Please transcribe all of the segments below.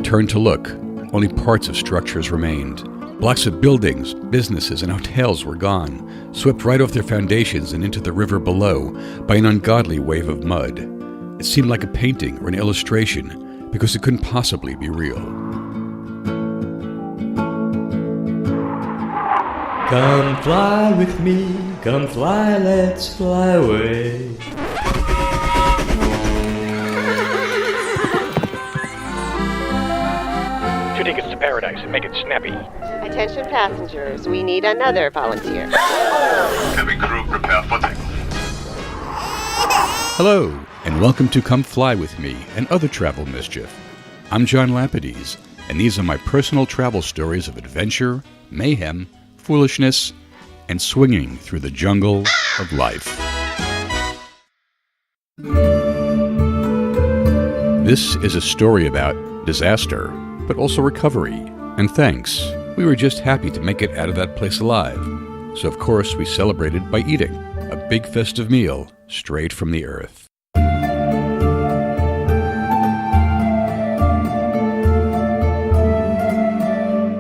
turned to look, only parts of structures remained. Blocks of buildings, businesses, and hotels were gone, swept right off their foundations and into the river below by an ungodly wave of mud. It seemed like a painting or an illustration, because it couldn't possibly be real. Come fly with me, come fly, let's fly away. Two tickets to paradise and make it snappy. Attention passengers, we need another volunteer. Cabin crew, prepare for takeoff. Hello, and welcome to Come Fly With Me and Other Travel Mischief. I'm John Lapidese, and these are my personal travel stories of adventure, mayhem, foolishness, and swinging through the jungle of life. This is a story about disaster, but also recovery, and thanks. We were just happy to make it out of that place alive. So of course we celebrated by eating a big festive meal straight from the earth.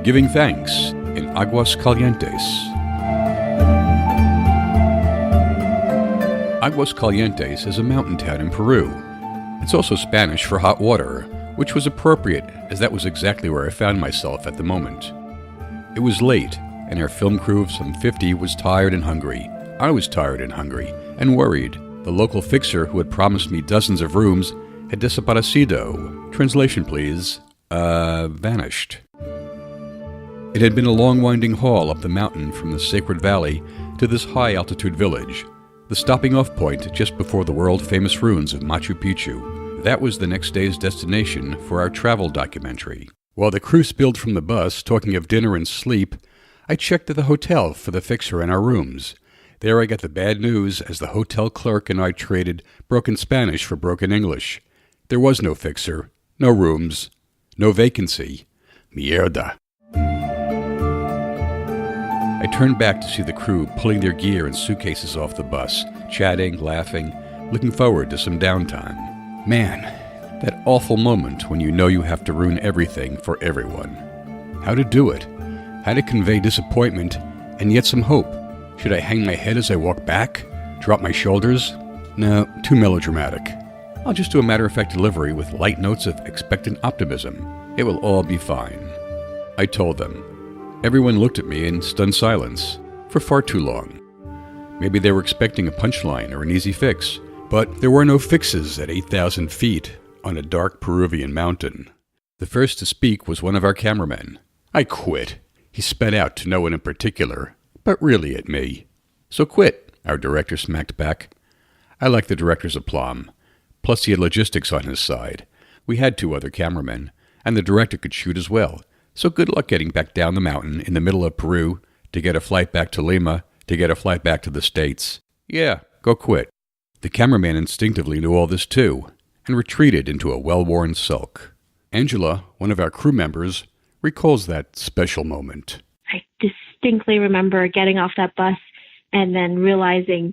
Giving thanks in Aguas Calientes. Aguas Calientes is a mountain town in Peru. It's also Spanish for hot water, which was appropriate as that was exactly where I found myself at the moment. It was late, and our film crew of some 50 was tired and hungry. I was tired and hungry, and worried. The local fixer who had promised me dozens of rooms had desaparecido. Translation, please. Vanished. It had been a long winding haul up the mountain from the Sacred Valley to this high-altitude village, the stopping-off point just before the world-famous ruins of Machu Picchu. That was the next day's destination for our travel documentary. While the crew spilled from the bus, talking of dinner and sleep, I checked at the hotel for the fixer and our rooms. There I got the bad news as the hotel clerk and I traded broken Spanish for broken English. There was no fixer, no rooms, no vacancy. Mierda. I turned back to see the crew pulling their gear and suitcases off the bus, chatting, laughing, looking forward to some downtime. Man, that awful moment when you know you have to ruin everything for everyone. How to do it? How to convey disappointment and yet some hope? Should I hang my head as I walk back? Drop my shoulders? No, too melodramatic. I'll just do a matter-of-fact delivery with light notes of expectant optimism. It will all be fine. I told them. Everyone looked at me in stunned silence for far too long. Maybe they were expecting a punchline or an easy fix, but there were no fixes at 8,000 feet on a dark Peruvian mountain. The first to speak was one of our cameramen. I quit. He sped out to no one in particular, but really at me. So quit, our director smacked back. I liked the director's aplomb. Plus he had logistics on his side. We had 2 other cameramen, and the director could shoot as well. So good luck getting back down the mountain in the middle of Peru to get a flight back to Lima, to get a flight back to the States. Yeah, go quit. The cameraman instinctively knew all this too, and retreated into a well-worn sulk. Angela, one of our crew members, recalls that special moment. I distinctly remember getting off that bus and then realizing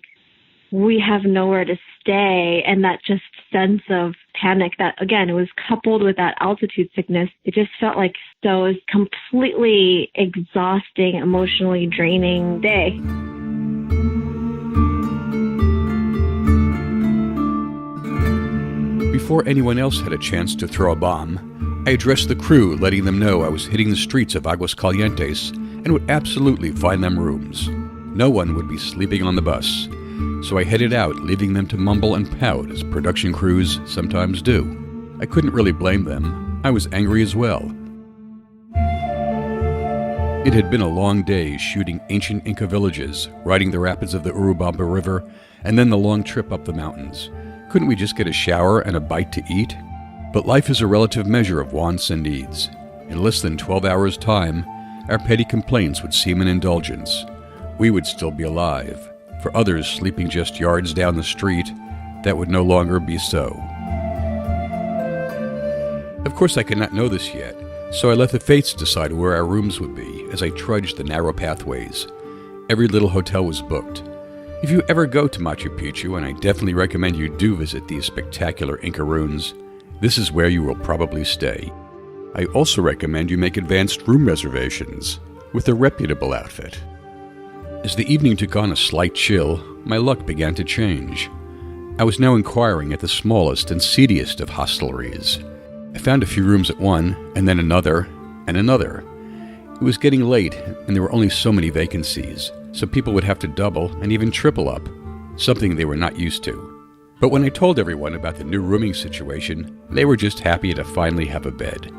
we have nowhere to stay, and that just sense of panic that, again, it was coupled with that altitude sickness. It just felt like so it was completely exhausting, emotionally draining day. Before anyone else had a chance to throw a bomb, I addressed the crew, letting them know I was hitting the streets of Aguas Calientes and would absolutely find them rooms. No one would be sleeping on the bus. So I headed out, leaving them to mumble and pout as production crews sometimes do. I couldn't really blame them. I was angry as well. It had been a long day shooting ancient Inca villages, riding the rapids of the Urubamba River, and then the long trip up the mountains. Couldn't we just get a shower and a bite to eat? But life is a relative measure of wants and needs. In less than 12 hours' time, our petty complaints would seem an indulgence. We would still be alive. For others sleeping just yards down the street, that would no longer be so. Of course I could not know this yet, so I let the fates decide where our rooms would be as I trudged the narrow pathways. Every little hotel was booked. If you ever go to Machu Picchu, and I definitely recommend you do visit these spectacular Inca ruins, this is where you will probably stay. I also recommend you make advanced room reservations with a reputable outfit. As the evening took on a slight chill, my luck began to change. I was now inquiring at the smallest and seediest of hostelries. I found a few rooms at one, and then another, and another. It was getting late, and there were only so many vacancies, so people would have to double and even triple up, something they were not used to. But when I told everyone about the new rooming situation, they were just happy to finally have a bed.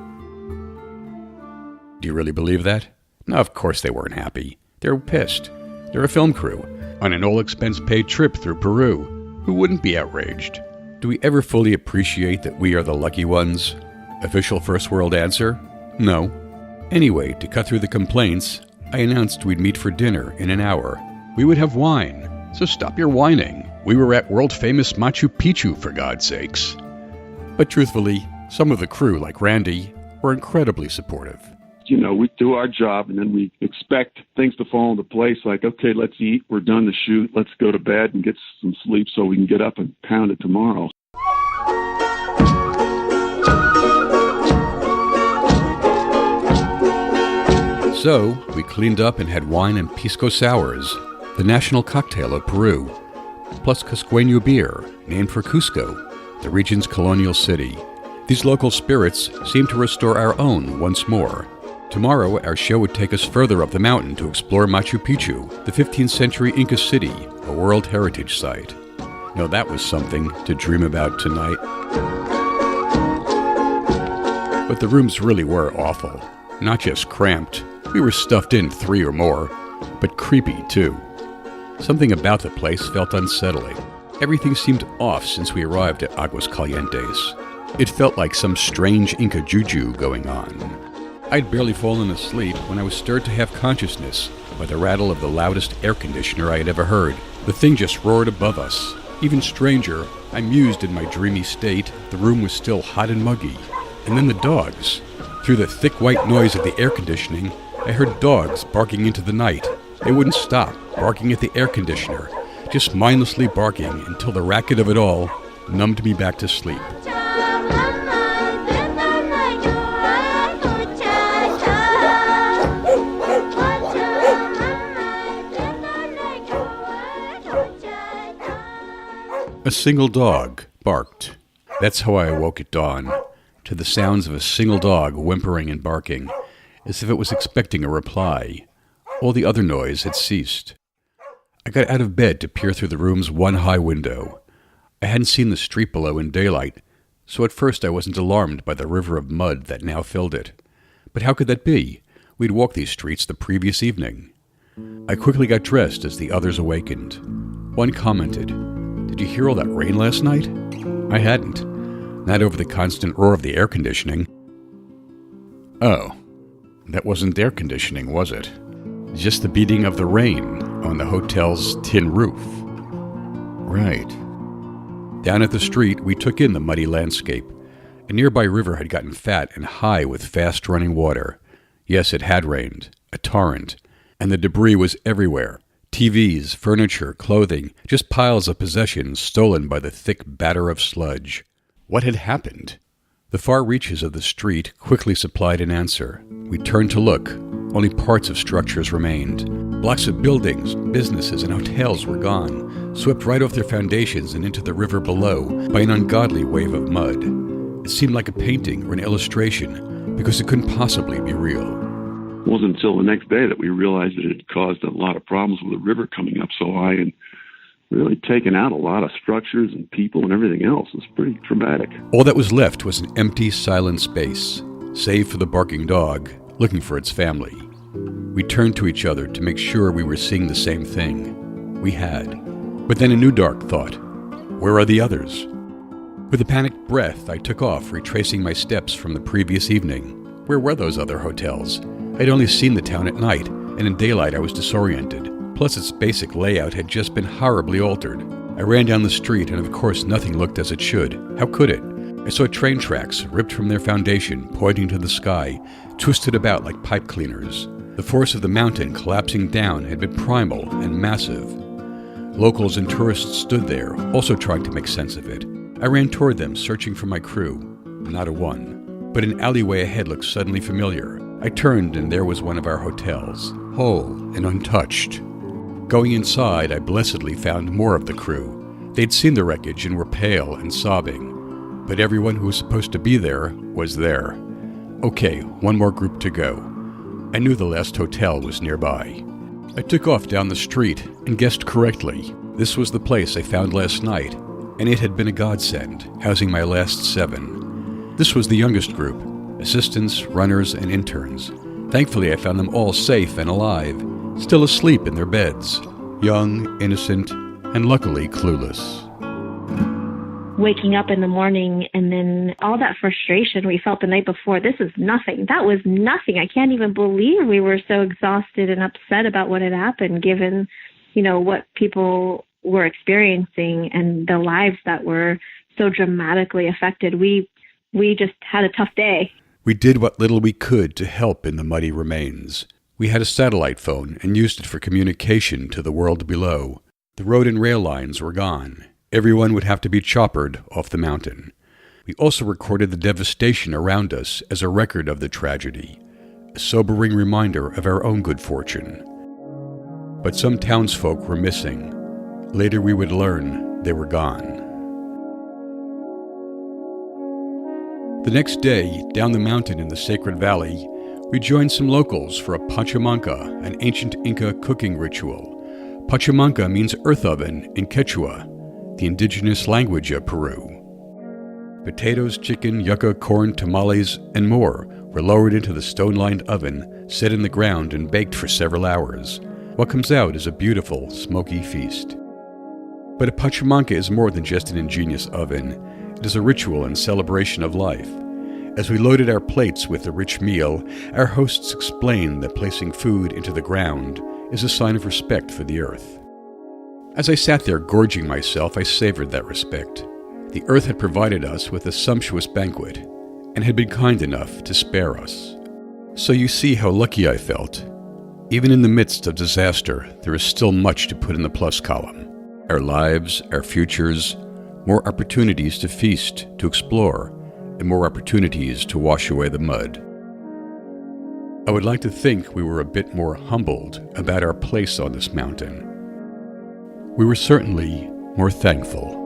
Do you really believe that? No, of course they weren't happy. They were pissed. They're a film crew on an all-expense-paid trip through Peru. Who wouldn't be outraged? Do we ever fully appreciate that we are the lucky ones? Official first world answer? No. Anyway, to cut through the complaints, I announced we'd meet for dinner in an hour. We would have wine, so stop your whining. We were at world-famous Machu Picchu, for God's sakes. But truthfully, some of the crew, like Randy, were incredibly supportive. You know, we do our job, and then we expect things to fall into place, like, okay, let's eat, we're done to shoot, let's go to bed and get some sleep so we can get up and pound it tomorrow. So, we cleaned up and had wine and pisco sours, the national cocktail of Peru, plus Cusqueño beer, named for Cusco, the region's colonial city. These local spirits seem to restore our own once more. Tomorrow, our show would take us further up the mountain to explore Machu Picchu, the 15th century Inca city, a World Heritage Site. Now that was something to dream about tonight. But the rooms really were awful. Not just cramped, we were stuffed in 3 or more, but creepy too. Something about the place felt unsettling. Everything seemed off since we arrived at Aguas Calientes. It felt like some strange Inca juju going on. I'd barely fallen asleep when I was stirred to half consciousness by the rattle of the loudest air conditioner I had ever heard. The thing just roared above us. Even stranger, I mused in my dreamy state, the room was still hot and muggy. And then the dogs. Through the thick white noise of the air conditioning, I heard dogs barking into the night. They wouldn't stop, barking at the air conditioner, just mindlessly barking until the racket of it all numbed me back to sleep. A single dog barked. That's how I awoke at dawn, to the sounds of a single dog whimpering and barking, as if it was expecting a reply. All the other noise had ceased. I got out of bed to peer through the room's one high window. I hadn't seen the street below in daylight, so at first I wasn't alarmed by the river of mud that now filled it. But how could that be? We'd walked these streets the previous evening. I quickly got dressed as the others awakened. One commented, "Did you hear all that rain last night?" I hadn't. Not over the constant roar of the air conditioning. Oh, that wasn't air conditioning, was it? Just the beating of the rain on the hotel's tin roof. Right. Down at the street, we took in the muddy landscape. A nearby river had gotten fat and high with fast-running water. Yes, it had rained, a torrent, and the debris was everywhere. TVs, furniture, clothing, just piles of possessions stolen by the thick batter of sludge. What had happened? The far reaches of the street quickly supplied an answer. We turned to look. Only parts of structures remained. Blocks of buildings, businesses, and hotels were gone, swept right off their foundations and into the river below by an ungodly wave of mud. It seemed like a painting or an illustration, because it couldn't possibly be real. It wasn't until the next day that we realized that it had caused a lot of problems with the river coming up so high and really taken out a lot of structures and people and everything else. It was pretty traumatic. All that was left was an empty, silent space, save for the barking dog, looking for its family. We turned to each other to make sure we were seeing the same thing. We had. But then a new dark thought. Where are the others? With a panicked breath, I took off, retracing my steps from the previous evening. Where were those other hotels? I'd only seen the town at night, and in daylight I was disoriented. Plus its basic layout had just been horribly altered. I ran down the street, and of course nothing looked as it should. How could it? I saw train tracks ripped from their foundation, pointing to the sky, twisted about like pipe cleaners. The force of the mountain collapsing down had been primal and massive. Locals and tourists stood there, also trying to make sense of it. I ran toward them, searching for my crew. Not a one. But an alleyway ahead looked suddenly familiar. I turned and there was one of our hotels, whole and untouched. Going inside, I blessedly found more of the crew. They'd seen the wreckage and were pale and sobbing. But everyone who was supposed to be there was there. Okay, one more group to go. I knew the last hotel was nearby. I took off down the street and guessed correctly. This was the place I found last night, and it had been a godsend, housing my last 7. This was the youngest group, assistants, runners, and interns. Thankfully, I found them all safe and alive, still asleep in their beds, young, innocent, and luckily clueless. Waking up in the morning and then all that frustration we felt the night before, this is nothing. That was nothing. I can't even believe we were so exhausted and upset about what had happened, given, what people were experiencing and the lives that were so dramatically affected. We just had a tough day. We did what little we could to help in the muddy remains. We had a satellite phone and used it for communication to the world below. The road and rail lines were gone. Everyone would have to be choppered off the mountain. We also recorded the devastation around us as a record of the tragedy, a sobering reminder of our own good fortune. But some townsfolk were missing. Later we would learn they were gone. The next day, down the mountain in the Sacred Valley, we joined some locals for a pachamanca, an ancient Inca cooking ritual. Pachamanca means earth oven in Quechua, the indigenous language of Peru. Potatoes, chicken, yucca, corn, tamales, and more were lowered into the stone-lined oven, set in the ground and baked for several hours. What comes out is a beautiful, smoky feast. But a pachamanca is more than just an ingenious oven. It is a ritual and celebration of life. As we loaded our plates with the rich meal, our hosts explained that placing food into the ground is a sign of respect for the earth. As I sat there gorging myself, I savored that respect. The earth had provided us with a sumptuous banquet and had been kind enough to spare us. So you see how lucky I felt. Even in the midst of disaster, there is still much to put in the plus column. Our lives, our futures, more opportunities to feast, to explore, and more opportunities to wash away the mud. I would like to think we were a bit more humbled about our place on this mountain. We were certainly more thankful.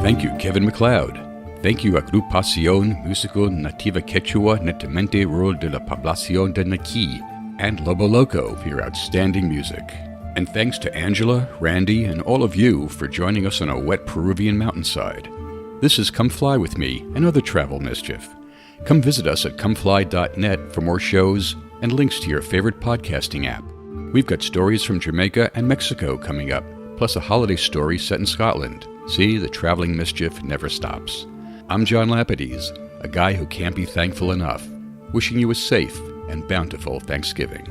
Thank you, Kevin MacLeod. Thank you, Agrupación Musical Nativa Quechua Netamente Rural de la Población de Naqui and Lobo Loco for your outstanding music. And thanks to Angela, Randy, and all of you for joining us on a wet Peruvian mountainside. This is Come Fly With Me and other travel mischief. Come visit us at comefly.net for more shows and links to your favorite podcasting app. We've got stories from Jamaica and Mexico coming up, plus a holiday story set in Scotland. See, the traveling mischief never stops. I'm John Lapidese, a guy who can't be thankful enough, wishing you a safe and bountiful Thanksgiving.